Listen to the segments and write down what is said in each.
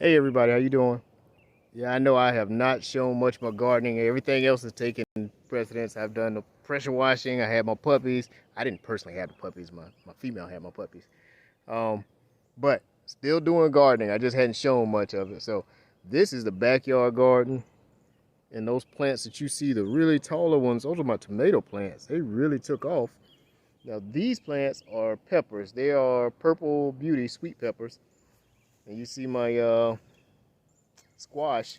Hey everybody, how you doing? Yeah, I know I have not shown much of my gardening. Everything else is taking precedence. I've done the pressure washing. I had my puppies. I didn't personally have the puppies. My female had my puppies. Um, but still doing gardening. I just hadn't shown much of it. So this is the backyard garden. And those plants that you see, the really taller ones, those are my tomato plants. They really took off. Now these plants are peppers. They are purple beauty sweet peppers. And you see my squash.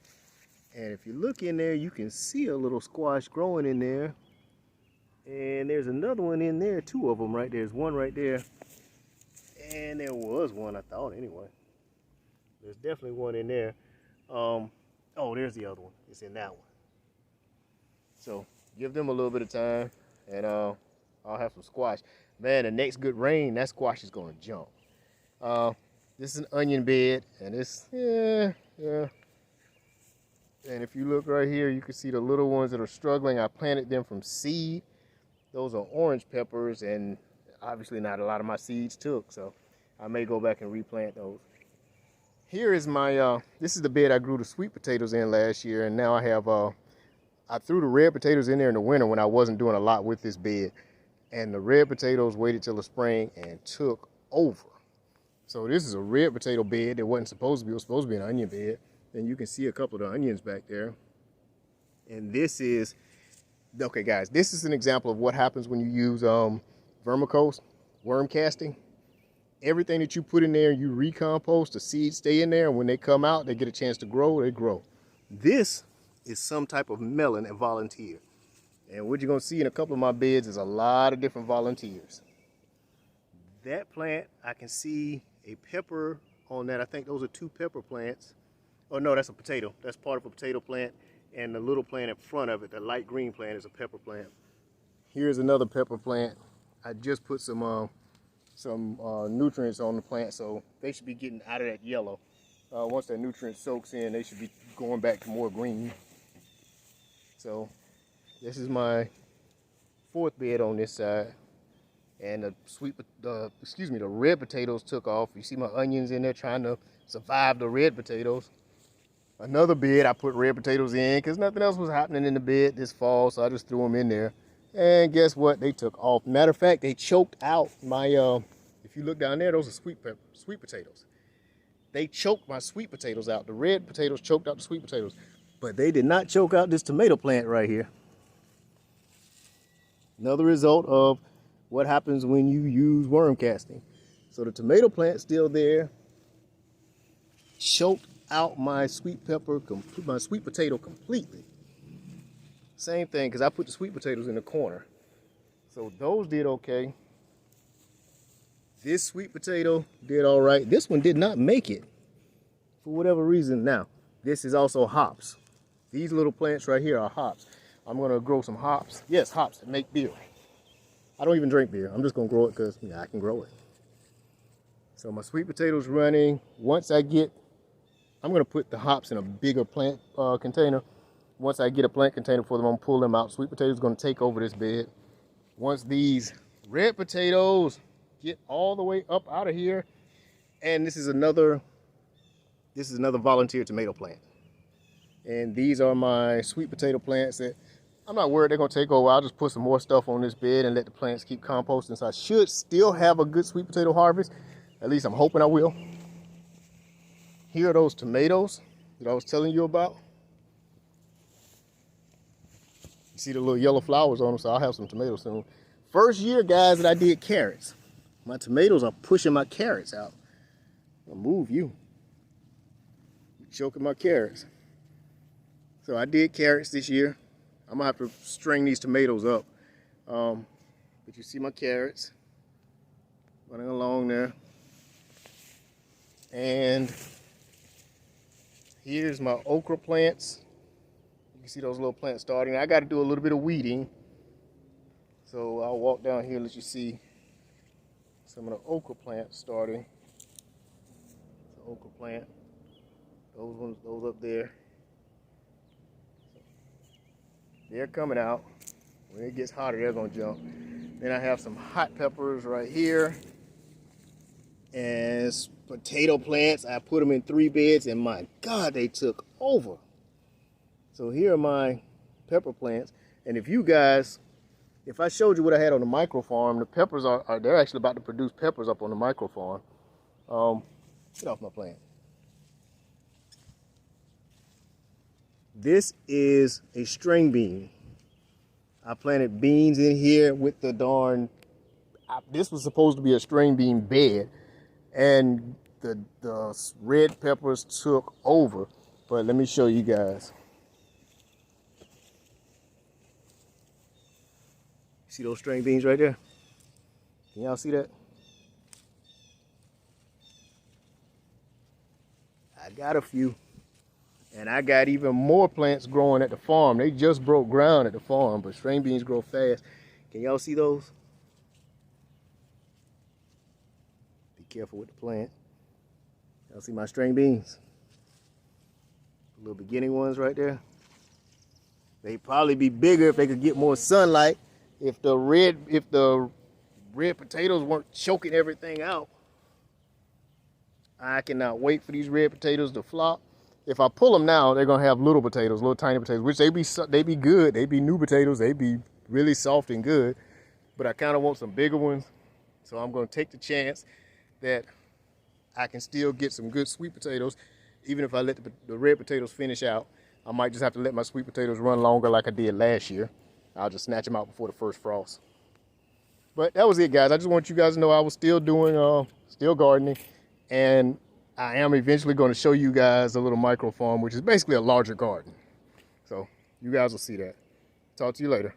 And if you look in there, you can see a little squash growing in there. And there's another one in there, two of them right there. There's one right there. And there was one, I thought, anyway. There's definitely one in there. Oh, there's the other one. It's in that one. So give them a little bit of time, and I'll have some squash. Man, the next good rain, that squash is going to jump. This is an onion bed, and it's, yeah. And if you look right here, you can see the little ones that are struggling. I planted them from seed. Those are orange peppers, and obviously not a lot of my seeds took, so I may go back and replant those. Here is my, this is the bed I grew the sweet potatoes in last year, and now I have, I threw the red potatoes in there in the winter when I wasn't doing a lot with this bed, and the red potatoes waited till the spring and took over. So this is a red potato bed that wasn't supposed to be. It was supposed to be an onion bed. And you can see a couple of the onions back there. And this is, okay guys, this is an example of what happens when you use vermicompost, worm casting. Everything that you put in there, you recompost, the seeds stay in there, and when they come out, they get a chance to grow, they grow. This is some type of melon and volunteer. And what you're gonna see in a couple of my beds is a lot of different volunteers. That plant, I can see a pepper on that. I think those are two pepper plants. Oh no, that's a potato. That's part of a potato plant, and the little plant in front of it, the light green plant, is a pepper plant. Here's another pepper plant. I just put some nutrients on the plant, so they should be getting out of that yellow. Once that nutrient soaks in, they should be going back to more green. So this is my fourth bed on this side, and the red potatoes took off. You see my onions in there trying to survive the red potatoes. Another bed I put red potatoes in because nothing else was happening in the bed this fall, so I just threw them in there. And guess what? They took off. Matter of fact, they choked out my, if you look down there, those are sweet potatoes. They choked my sweet potatoes out. The red potatoes choked out the sweet potatoes. But they did not choke out this tomato plant right here. Another result of what happens when you use worm casting. So the tomato plant's still there. Choked out my sweet potato completely. Same thing, because I put the sweet potatoes in the corner. So those did okay. This sweet potato did all right. This one did not make it for whatever reason. Now, this is also hops. These little plants right here are hops. I'm gonna grow some hops. Yes, hops that make beer. I don't even drink beer. I'm just gonna grow it because I can grow it. So my sweet potatoes running. Once I'm going to put the hops in a bigger plant container. Once I get a plant container for them, I'm going to pull them out. Sweet potatoes are going to take over this bed. Once these red potatoes get all the way up out of here, and this is another volunteer tomato plant. And these are my sweet potato plants that I'm not worried they're going to take over. I'll just put some more stuff on this bed and let the plants keep composting. So I should still have a good sweet potato harvest. At least I'm hoping I will. Here are those tomatoes that I was telling you about. You see the little yellow flowers on them, so I'll have some tomatoes soon. First year, guys, that I did carrots. My tomatoes are pushing my carrots out. I'll move you. You're choking my carrots. So I did carrots this year. I'm gonna have to string these tomatoes up. But you see my carrots running along there. And here's my okra plants. You can see those little plants starting. I got to do a little bit of weeding. So I'll walk down here and let you see some of the okra plants starting. It's an okra plant. Those ones, those up there. They're coming out. When it gets hotter, they're going to jump. Then I have some hot peppers right here. And potato plants, I put them in 3 beds, and my God, they took over. So here are my pepper plants. And if I showed you what I had on the micro farm, the peppers they're actually about to produce peppers up on the micro farm. Get off my plant. This is a string bean. I planted beans in here with the this was supposed to be a string bean bed, and the red peppers took over. But let me show you guys. See those string beans right there? Can y'all see that? I got a few. And I got even more plants growing at the farm. They just broke ground at the farm, but string beans grow fast. Can y'all see those? Be careful with the plant. Y'all see my string beans? The little beginning ones right there. They'd probably be bigger if they could get more sunlight. If the red potatoes weren't choking everything out. I cannot wait for these red potatoes to flop. If I pull them now, they're gonna have little potatoes, little tiny potatoes, which they be good. They be new potatoes. They be really soft and good. But I kind of want some bigger ones, so I'm gonna take the chance that I can still get some good sweet potatoes, even if I let the red potatoes finish out. I might just have to let my sweet potatoes run longer, like I did last year. I'll just snatch them out before the first frost. But that was it, guys. I just want you guys to know I was still doing, still gardening, and I am eventually going to show you guys a little micro farm, which is basically a larger garden. So you guys will see that. Talk to you later.